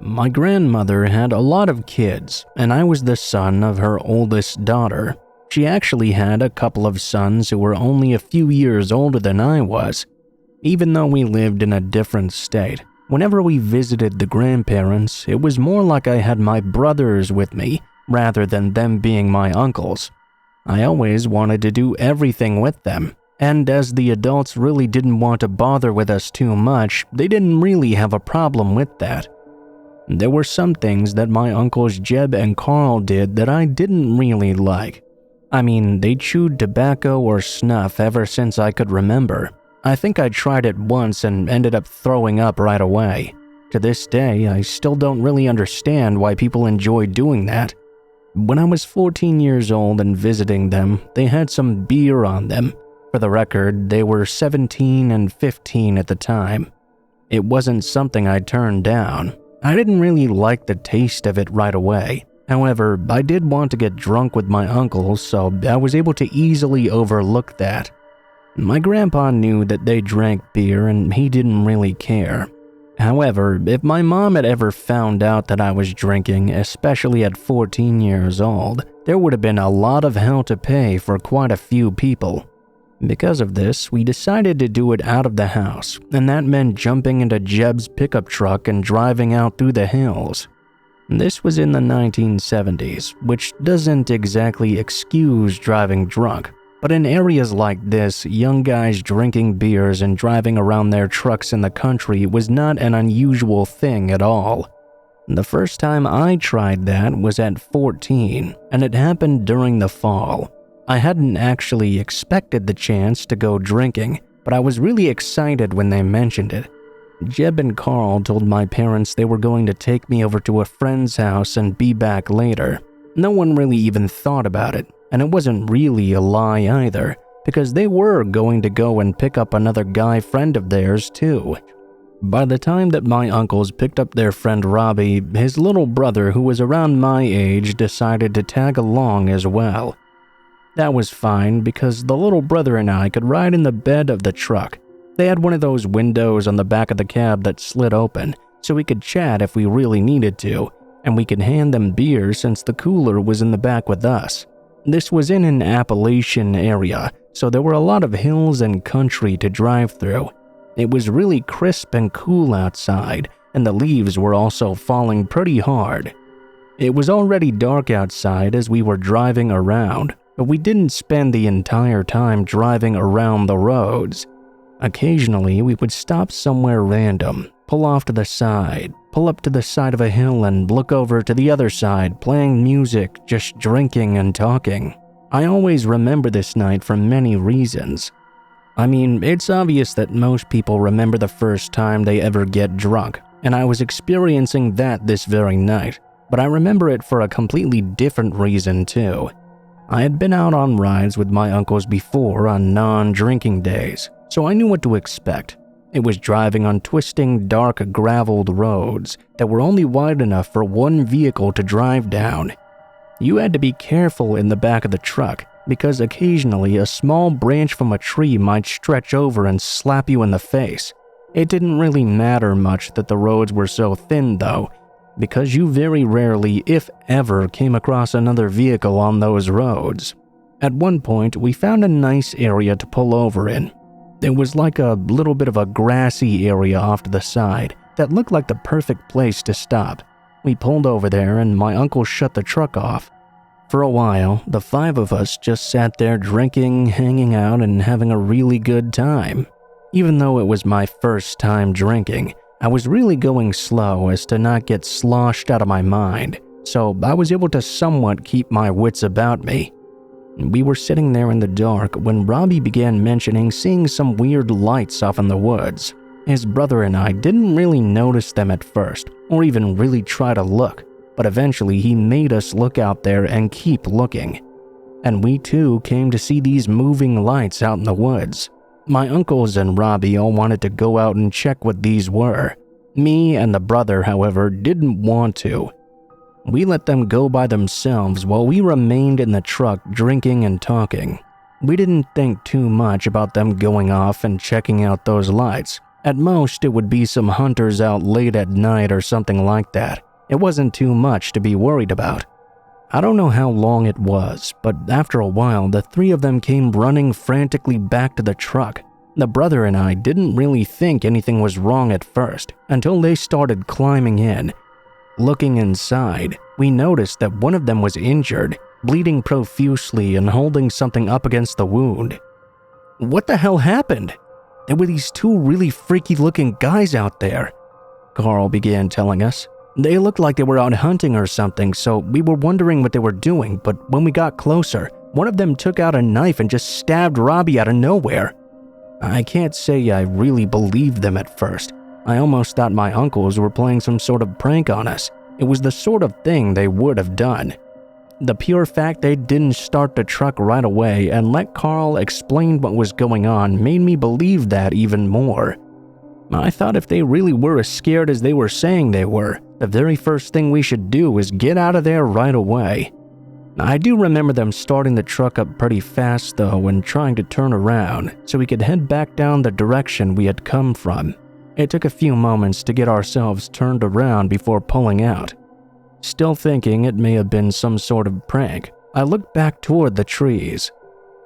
My grandmother had a lot of kids, and I was the son of her oldest daughter. She actually had a couple of sons who were only a few years older than I was. Even though we lived in a different state, whenever we visited the grandparents, it was more like I had my brothers with me, rather than them being my uncles. I always wanted to do everything with them, and as the adults really didn't want to bother with us too much, they didn't really have a problem with that. There were some things that my uncles Jeb and Carl did that I didn't really like. I mean, they chewed tobacco or snuff ever since I could remember. I think I tried it once and ended up throwing up right away. To this day, I still don't really understand why people enjoy doing that. When I was 14 years old and visiting them, they had some beer on them. For the record, they were 17 and 15 at the time. It wasn't something I turned down. I didn't really like the taste of it right away. However, I did want to get drunk with my uncles, so I was able to easily overlook that. My grandpa knew that they drank beer and he didn't really care. However, if my mom had ever found out that I was drinking, especially at 14 years old, there would have been a lot of hell to pay for quite a few people. Because of this, we decided to do it out of the house, and that meant jumping into Jeb's pickup truck and driving out through the hills. This was in the 1970s, which doesn't exactly excuse driving drunk, but in areas like this, young guys drinking beers and driving around their trucks in the country was not an unusual thing at all. The first time I tried that was at 14, and it happened during the fall. I hadn't actually expected the chance to go drinking, but I was really excited when they mentioned it. Jeb and Carl told my parents they were going to take me over to a friend's house and be back later. No one really even thought about it, and it wasn't really a lie either, because they were going to go and pick up another guy friend of theirs too. By the time that my uncles picked up their friend Robbie, his little brother, who was around my age, decided to tag along as well. That was fine because the little brother and I could ride in the bed of the truck. They had one of those windows on the back of the cab that slid open, so we could chat if we really needed to, and we could hand them beer since the cooler was in the back with us. This was in an Appalachian area, so there were a lot of hills and country to drive through. It was really crisp and cool outside, and the leaves were also falling pretty hard. It was already dark outside as we were driving around, but we didn't spend the entire time driving around the roads. Occasionally, we would stop somewhere random, pull off to the side, pull up to the side of a hill and look over to the other side, playing music, just drinking and talking. I always remember this night for many reasons. I mean, it's obvious that most people remember the first time they ever get drunk, and I was experiencing that this very night, but I remember it for a completely different reason too. I had been out on rides with my uncles before on non-drinking days, so I knew what to expect. It was driving on twisting, dark, graveled roads that were only wide enough for one vehicle to drive down. You had to be careful in the back of the truck because occasionally a small branch from a tree might stretch over and slap you in the face. It didn't really matter much that the roads were so thin though, because you very rarely, if ever, came across another vehicle on those roads. At one point, we found a nice area to pull over in. It was like a little bit of a grassy area off to the side that looked like the perfect place to stop. We pulled over there and my uncle shut the truck off. For a while, the five of us just sat there drinking, hanging out, and having a really good time. Even though it was my first time drinking, I was really going slow as to not get sloshed out of my mind, so I was able to somewhat keep my wits about me. We were sitting there in the dark when Robbie began mentioning seeing some weird lights off in the woods. His brother and I didn't really notice them at first, or even really try to look, but eventually he made us look out there and keep looking. And we too came to see these moving lights out in the woods. My uncles and Robbie all wanted to go out and check what these were. Me and the brother, however, didn't want to. We let them go by themselves while we remained in the truck drinking and talking. We didn't think too much about them going off and checking out those lights. At most, it would be some hunters out late at night or something like that. It wasn't too much to be worried about. I don't know how long it was, but after a while, the three of them came running frantically back to the truck. The brother and I didn't really think anything was wrong at first, until they started climbing in. Looking inside, we noticed that one of them was injured, bleeding profusely and holding something up against the wound. What the hell happened? There were these two really freaky-looking guys out there, Carl began telling us. They looked like they were out hunting or something, so we were wondering what they were doing, but when we got closer, one of them took out a knife and just stabbed Robbie out of nowhere. I can't say I really believed them at first. I almost thought my uncles were playing some sort of prank on us. It was the sort of thing they would have done. The pure fact they didn't start the truck right away and let Carl explain what was going on made me believe that even more. I thought if they really were as scared as they were saying they were, the very first thing we should do is get out of there right away. I do remember them starting the truck up pretty fast though and trying to turn around so we could head back down the direction we had come from. It took a few moments to get ourselves turned around before pulling out. Still thinking it may have been some sort of prank, I looked back toward the trees.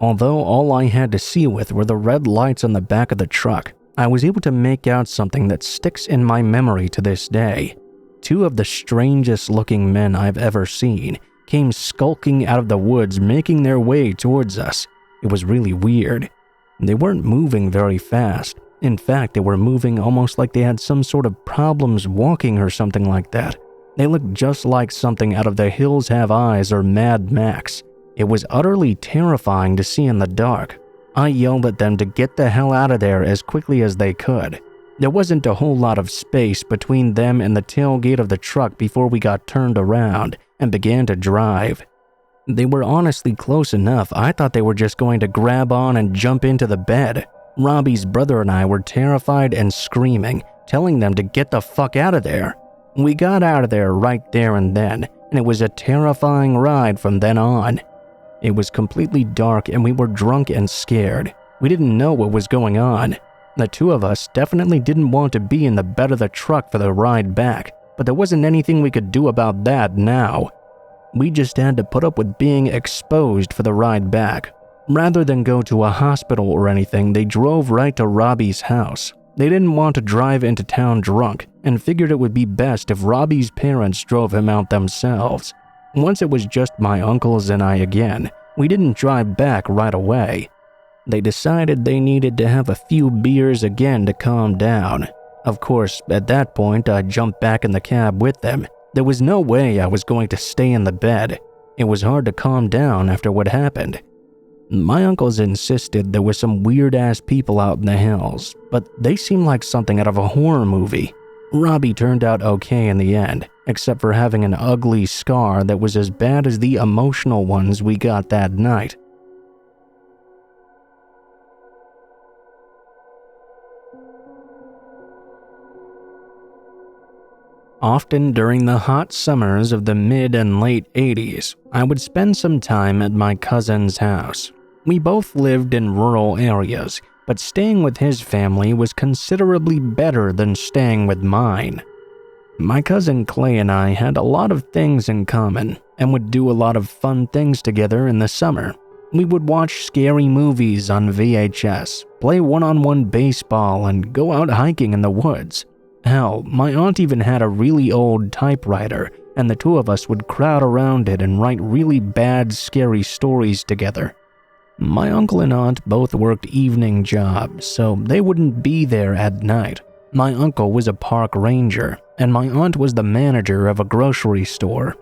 Although all I had to see with were the red lights on the back of the truck, I was able to make out something that sticks in my memory to this day. Two of the strangest looking men I've ever seen came skulking out of the woods, making their way towards us. It was really weird. They weren't moving very fast. In fact, they were moving almost like they had some sort of problems walking or something like that. They looked just like something out of The Hills Have Eyes or Mad Max. It was utterly terrifying to see in the dark. I yelled at them to get the hell out of there as quickly as they could. There wasn't a whole lot of space between them and the tailgate of the truck before we got turned around and began to drive. They were honestly close enough. I thought they were just going to grab on and jump into the bed. Robbie's brother and I were terrified and screaming, telling them to get the fuck out of there. We got out of there right there and then, and it was a terrifying ride from then on. It was completely dark and we were drunk and scared. We didn't know what was going on. The two of us definitely didn't want to be in the bed of the truck for the ride back, but there wasn't anything we could do about that now. We just had to put up with being exposed for the ride back. Rather than go to a hospital or anything, they drove right to Robbie's house. They didn't want to drive into town drunk and figured it would be best if Robbie's parents drove him out themselves. Once it was just my uncles and I again, we didn't drive back right away. They decided they needed to have a few beers again to calm down. Of course, at that point, I jumped back in the cab with them. There was no way I was going to stay in the bed. It was hard to calm down after what happened. My uncles insisted there were some weird-ass people out in the hills, but they seemed like something out of a horror movie. Robbie turned out okay in the end, except for having an ugly scar that was as bad as the emotional ones we got that night. Often during the hot summers of the mid and late 80s, I would spend some time at my cousin's house. We both lived in rural areas, but staying with his family was considerably better than staying with mine. My cousin Clay and I had a lot of things in common and would do a lot of fun things together in the summer. We would watch scary movies on VHS, play one-on-one baseball, and go out hiking in the woods. Hell, my aunt even had a really old typewriter, and the two of us would crowd around it and write really bad, scary stories together. My uncle and aunt both worked evening jobs, so they wouldn't be there at night. My uncle was a park ranger, and my aunt was the manager of a grocery store.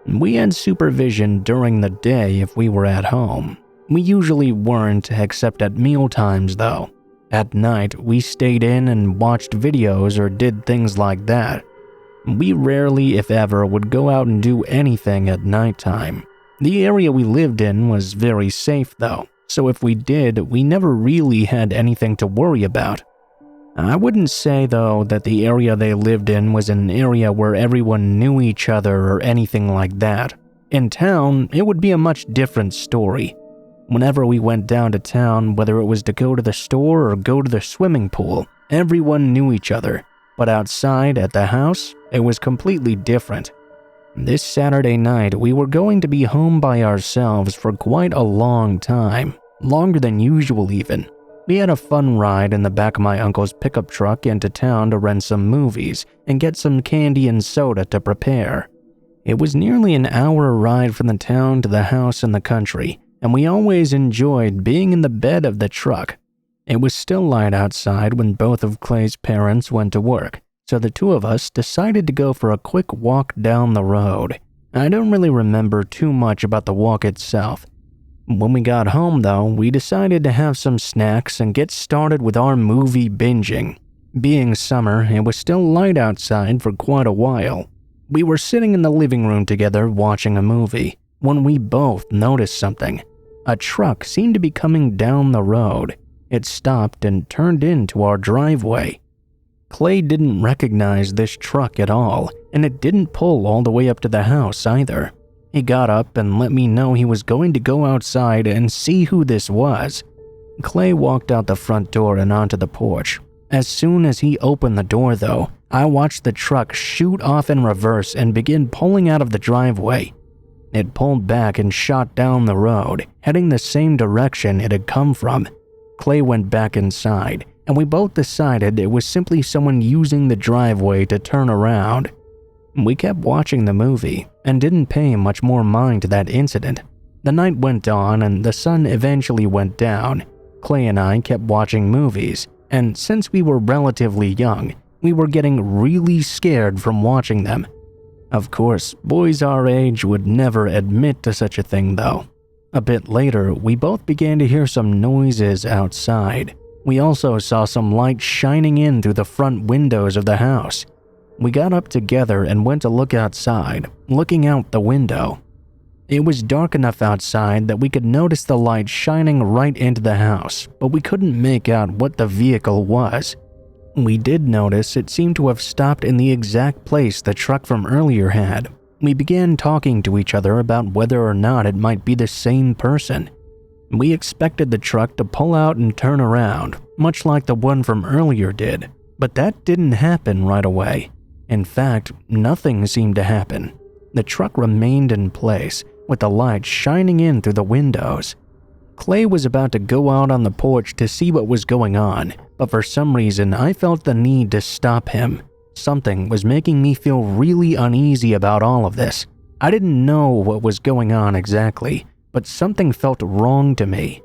We had supervision during the day if we were at home. We usually weren't, except at mealtimes though. At night, we stayed in and watched videos or did things like that. We rarely, if ever, would go out and do anything at nighttime. The area we lived in was very safe though, so if we did, we never really had anything to worry about. I wouldn't say though that the area they lived in was an area where everyone knew each other or anything like that. In town, it would be a much different story. Whenever we went down to town, whether it was to go to the store or go to the swimming pool, Everyone knew each other, but outside at the house, it was completely different. This Saturday night, we were going to be home by ourselves for quite a long time, longer than usual even. We had a fun ride in the back of my uncle's pickup truck into town to rent some movies and get some candy and soda to prepare. It was nearly an hour ride from the town to the house in the country, and we always enjoyed being in the bed of the truck. It was still light outside when both of Clay's parents went to work, so the two of us decided to go for a quick walk down the road. I don't really remember too much about the walk itself. When we got home though, we decided to have some snacks and get started with our movie binging. Being summer, it was still light outside for quite a while. We were sitting in the living room together watching a movie when we both noticed something. A truck seemed to be coming down the road. It stopped and turned into our driveway. Clay didn't recognize this truck at all, and it didn't pull all the way up to the house either. He got up and let me know he was going to go outside and see who this was. Clay walked out the front door and onto the porch. As soon as he opened the door though, I watched the truck shoot off in reverse and begin pulling out of the driveway. It pulled back and shot down the road, heading the same direction it had come from. Clay went back inside, and we both decided it was simply someone using the driveway to turn around. We kept watching the movie and didn't pay much more mind to that incident. The night went on and the sun eventually went down. Clay and I kept watching movies, and since we were relatively young, we were getting really scared from watching them. Of course, boys our age would never admit to such a thing though. A bit later, we both began to hear some noises outside. We also saw some light shining in through the front windows of the house. We got up together and went to look outside, looking out the window. It was dark enough outside that we could notice the light shining right into the house, but we couldn't make out what the vehicle was. We did notice it seemed to have stopped in the exact place the truck from earlier had. We began talking to each other about whether or not it might be the same person. We expected the truck to pull out and turn around, much like the one from earlier did, but that didn't happen right away. In fact, nothing seemed to happen. The truck remained in place, with the light shining in through the windows. Clay was about to go out on the porch to see what was going on, but for some reason I felt the need to stop him. Something was making me feel really uneasy about all of this. I didn't know what was going on exactly, but something felt wrong to me.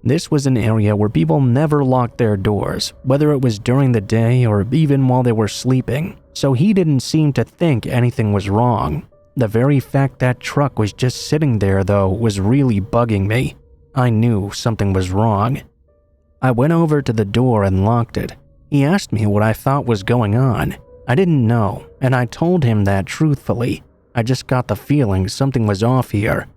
This was an area where people never locked their doors, whether it was during the day or even while they were sleeping, so he didn't seem to think anything was wrong. The very fact that truck was just sitting there though was really bugging me. I knew something was wrong. I went over to the door and locked it. He asked me what I thought was going on. I didn't know, and I told him that truthfully. I just got the feeling something was off here.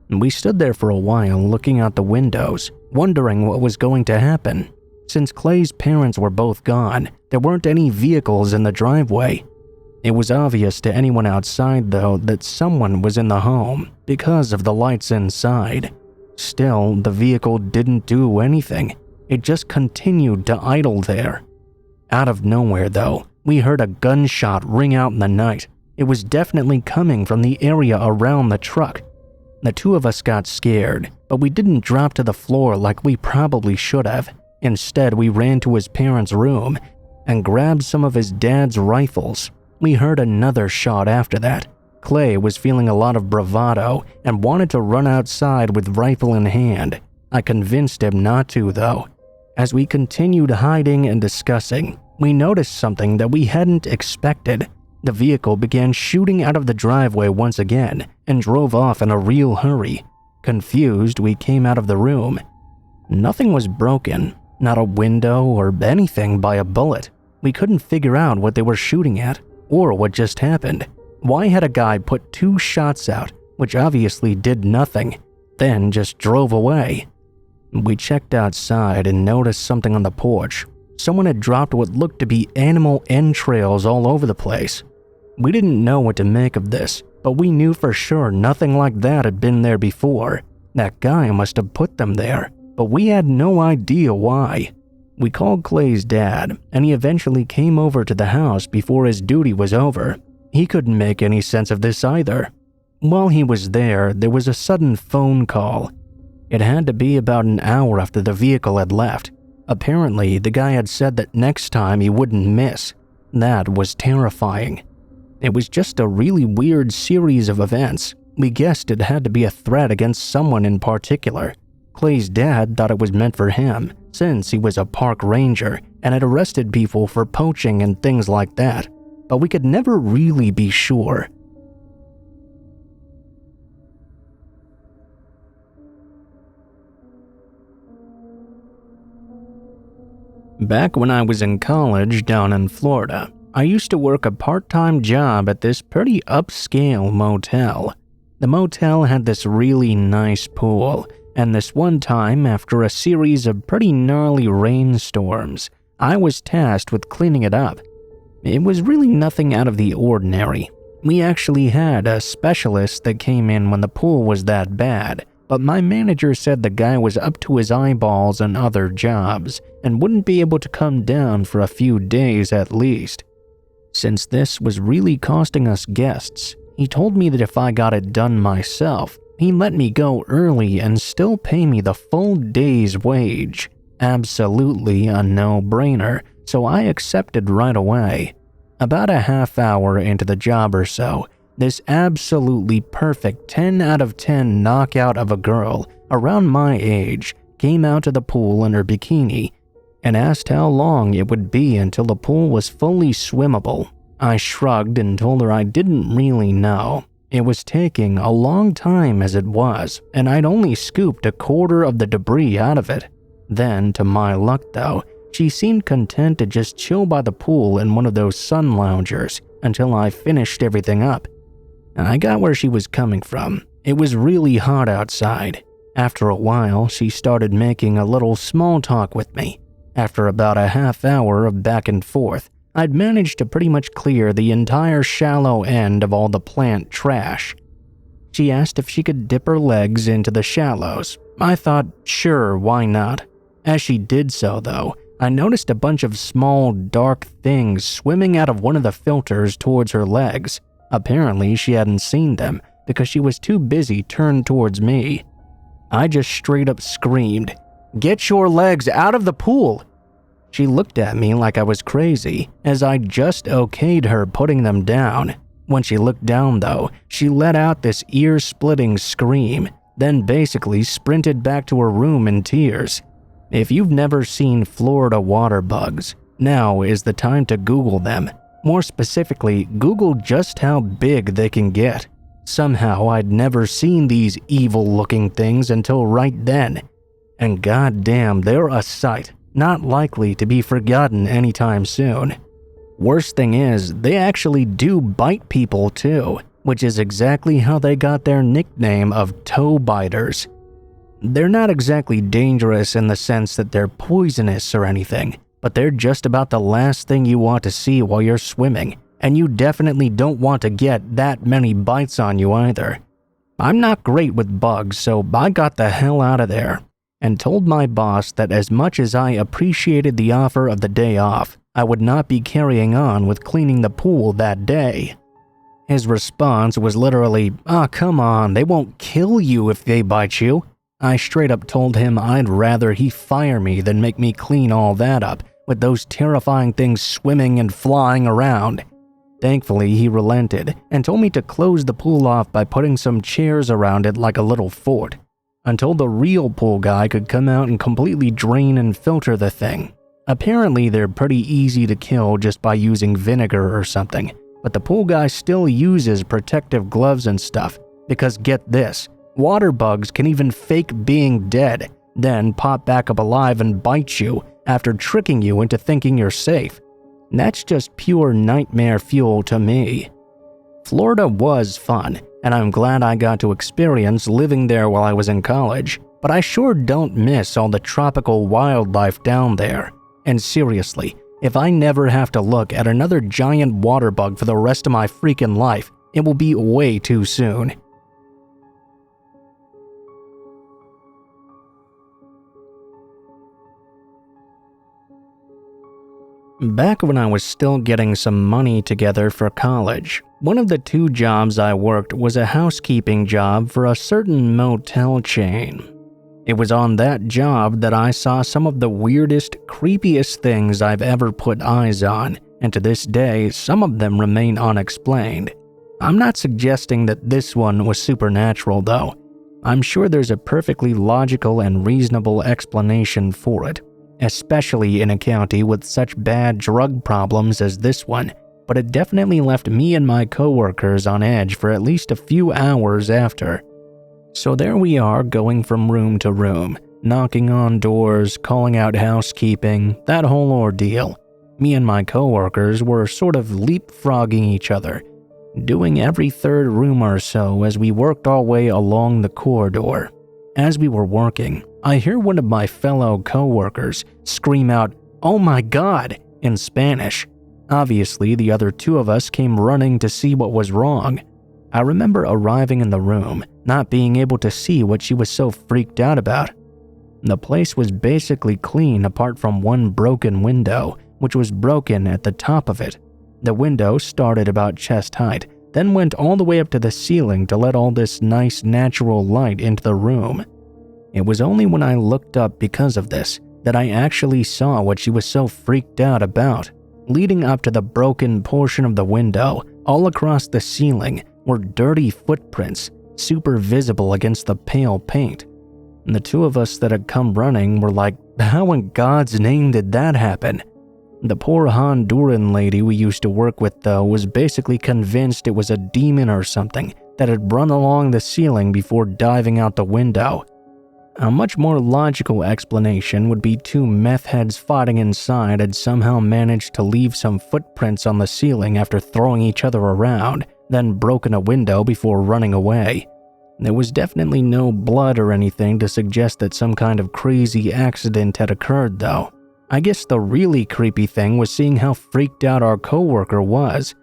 We stood there for a while looking out the windows, wondering what was going to happen. Since Clay's parents were both gone, there weren't any vehicles in the driveway. It was obvious to anyone outside though that someone was in the home because of the lights inside. Still, the vehicle didn't do anything. It just continued to idle there. Out of nowhere though, we heard a gunshot ring out in the night. It was definitely coming from the area around the truck. The two of us got scared, but we didn't drop to the floor like we probably should have. Instead, we ran to his parents' room and grabbed some of his dad's rifles. We heard another shot after that. Clay was feeling a lot of bravado and wanted to run outside with rifle in hand. I convinced him not to though. As we continued hiding and discussing, we noticed something that we hadn't expected. The vehicle began shooting out of the driveway once again and drove off in a real hurry. Confused, we came out of the room. Nothing was broken, not a window or anything by a bullet. We couldn't figure out what they were shooting at or what just happened. Why had a guy put 2 shots out, which obviously did nothing, then just drove away? We checked outside and noticed something on the porch. Someone had dropped what looked to be animal entrails all over the place. We didn't know what to make of this, but we knew for sure nothing like that had been there before. That guy must have put them there, but we had no idea why. We called Clay's dad, and he eventually came over to the house before his duty was over. He couldn't make any sense of this either. While he was there was a sudden phone call. It had to be about an hour after the vehicle had left. Apparently, the guy had said that next time he wouldn't miss. That was terrifying. It was just a really weird series of events. We guessed it had to be a threat against someone in particular. Clay's dad thought it was meant for him, since he was a park ranger and had arrested people for poaching and things like that, but we could never really be sure. Back when I was in college down in Florida, I used to work a part-time job at this pretty upscale motel. The motel had this really nice pool, and this one time, after a series of pretty gnarly rainstorms, I was tasked with cleaning it up. It was really nothing out of the ordinary. We actually had a specialist that came in when the pool was that bad, but my manager said the guy was up to his eyeballs in other jobs and wouldn't be able to come down for a few days at least. Since this was really costing us guests, he told me that if I got it done myself, he'd let me go early and still pay me the full day's wage. Absolutely a no-brainer, so I accepted right away. About a half hour into the job or so, this absolutely perfect 10 out of 10 knockout of a girl around my age came out to the pool in her bikini and asked how long it would be until the pool was fully swimmable. I shrugged and told her I didn't really know. It was taking a long time as it was, and I'd only scooped a quarter of the debris out of it. Then, to my luck though, she seemed content to just chill by the pool in one of those sun loungers until I finished everything up. I got where she was coming from. It was really hot outside. After a while, she started making a little small talk with me. After about a half hour of back and forth, I'd managed to pretty much clear the entire shallow end of all the plant trash. She asked if she could dip her legs into the shallows. I thought, sure, why not? As she did so, though, I noticed a bunch of small, dark things swimming out of one of the filters towards her legs. Apparently, she hadn't seen them because she was too busy turned towards me. I just straight up screamed, "Get your legs out of the pool!" She looked at me like I was crazy, as I just okayed her putting them down. When she looked down though, she let out this ear-splitting scream, then basically sprinted back to her room in tears. If you've never seen Florida water bugs, now is the time to Google them. More specifically, Google just how big they can get. Somehow I'd never seen these evil-looking things until right then. And goddamn, they're a sight. Not likely to be forgotten anytime soon. Worst thing is, they actually do bite people too, which is exactly how they got their nickname of toe biters. They're not exactly dangerous in the sense that they're poisonous or anything, but they're just about the last thing you want to see while you're swimming, and you definitely don't want to get that many bites on you either. I'm not great with bugs, so I got the hell out of there and told my boss that as much as I appreciated the offer of the day off, I would not be carrying on with cleaning the pool that day. His response was literally, come on, they won't kill you if they bite you." I straight up told him I'd rather he fire me than make me clean all that up with those terrifying things swimming and flying around. Thankfully, he relented and told me to close the pool off by putting some chairs around it like a little fort, until the real pool guy could come out and completely drain and filter the thing. Apparently, they're pretty easy to kill just by using vinegar or something, but the pool guy still uses protective gloves and stuff, because get this, water bugs can even fake being dead, then pop back up alive and bite you after tricking you into thinking you're safe. That's just pure nightmare fuel to me. Florida was fun, and I'm glad I got to experience living there while I was in college, but I sure don't miss all the tropical wildlife down there. And seriously, if I never have to look at another giant water bug for the rest of my freaking life, it will be way too soon. Back when I was still getting some money together for college, one of the 2 jobs I worked was a housekeeping job for a certain motel chain. It was on that job that I saw some of the weirdest, creepiest things I've ever put eyes on, and to this day, some of them remain unexplained. I'm not suggesting that this one was supernatural though. I'm sure there's a perfectly logical and reasonable explanation for it, especially in a county with such bad drug problems as this one, but it definitely left me and my coworkers on edge for at least a few hours after. So there we are, going from room to room, knocking on doors, calling out housekeeping, that whole ordeal. Me and my coworkers were sort of leapfrogging each other, doing every 3rd room or so as we worked our way along the corridor. As we were working, I hear one of my fellow coworkers scream out, "Oh my God," in Spanish. Obviously, the other 2 of us came running to see what was wrong. I remember arriving in the room, not being able to see what she was so freaked out about. The place was basically clean apart from one broken window, which was broken at the top of it. The window started about chest height, then went all the way up to the ceiling to let all this nice natural light into the room. It was only when I looked up because of this that I actually saw what she was so freaked out about. Leading up to the broken portion of the window, all across the ceiling, were dirty footprints, super visible against the pale paint. And the 2 of us that had come running were like, how in God's name did that happen? The poor Honduran lady we used to work with though was basically convinced it was a demon or something that had run along the ceiling before diving out the window. A much more logical explanation would be 2 meth heads fighting inside had somehow managed to leave some footprints on the ceiling after throwing each other around, then broken a window before running away. There was definitely no blood or anything to suggest that some kind of crazy accident had occurred though. I guess the really creepy thing was seeing how freaked out our coworker was.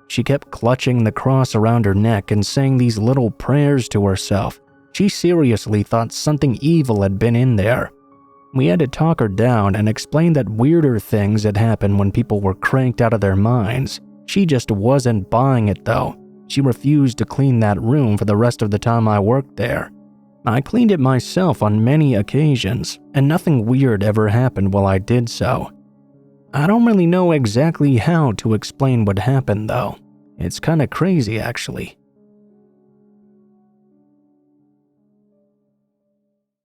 She kept clutching the cross around her neck and saying these little prayers to herself. She seriously thought something evil had been in there. We had to talk her down and explain that weirder things had happened when people were cranked out of their minds. She just wasn't buying it though. She refused to clean that room for the rest of the time I worked there. I cleaned it myself on many occasions, and nothing weird ever happened while I did so. I don't really know exactly how to explain what happened though. It's kinda crazy actually.